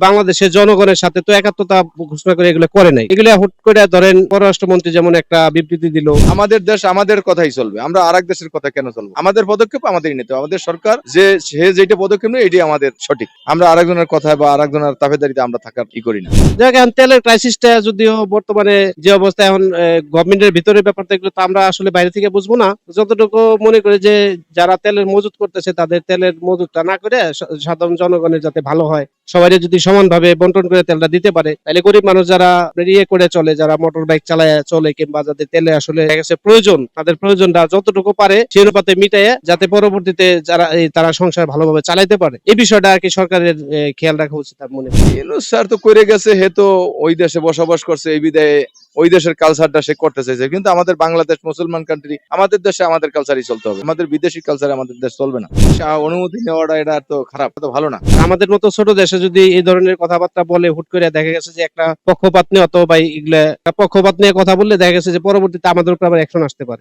বাংলাদেশের জনগণের সাথে তো একাত্মতা ঘোষণা করে এগুলো করে নাই। এগুলো হুট করে ধরেন পররাষ্ট্রমন্ত্রী যেমন একটা বিবৃতি দিল। আমাদের দেশ আমাদের কথাই চলবে, আমরা আরেক দেশের কথা কেন চলবো? আমাদের পদক্ষেপ আমাদেরই নিতে হবে। আমাদের সরকার সে যেটা পদক্ষেপ নেয় এটি আমাদের সঠিক। আমরা আরেকজনের কথা বা আরেকজনের তাবেদারিতে আমরা থাকার করি না। যাক, এখন তেলের ক্রাইসিসটা যদিও বর্তমানে যে অবস্থা এখন গভর্নমেন্টের ভিতরের ব্যাপারটা, এগুলো তো আমরা আসলে বাইরে থেকে বুঝবো না। যতটুকু মনে করি যে যারা তেলের মজুত করতেছে তাদের তেলের মজুতটা না করে সাধারণ জনগণের যাতে ভালো হয়, সবাই যদি সমানভাবে বন্টন করে তেলটা দিতে পারে, তাহলে গরিব মানুষ যারা ইয়ে করে চলে, যারা মোটর বাইক চালায় চলে, কিংবা যাদের তেলে আসলে দেখা গেছে প্রয়োজন, তাদের প্রয়োজনটা যতটুকু পারে সেই অনুপাতে মিটাইয়ে যাতে পরবর্তীতে যারা তারা সংসার ভালোভাবে চালাইতে পারে, এই বিষয়টা আর কি সরকারের খেয়াল রাখা উচিত তার মনে হয়। ইউনূস স্যার তো করে গেছে, হে তো ওই দেশে বসবাস করছে, এই বিদায়ে ওই দেশের কালচারটা সে করতে চাইছে। কিন্তু আমাদের বাংলাদেশ মুসলমান কান্ট্রি, আমাদের দেশে আমাদের কালচারই চলতে হবে। আমাদের বিদেশি কালচারে আমাদের দেশ চলবে না। অনুমতি নেওয়াটা এটা তো খারাপ, তো ভালো না। আমাদের মতো ছোট দেশে যদি এই ধরনের কথাবার্তা বলে, হুট করে দেখা গেছে যে একটা পক্ষপাত নিয়ে, অথবা এগুলা পক্ষপাত নিয়ে কথা বললে দেখা গেছে যে পরবর্তীতে আমাদের উপর আবার অ্যাকশন আসতে পারে।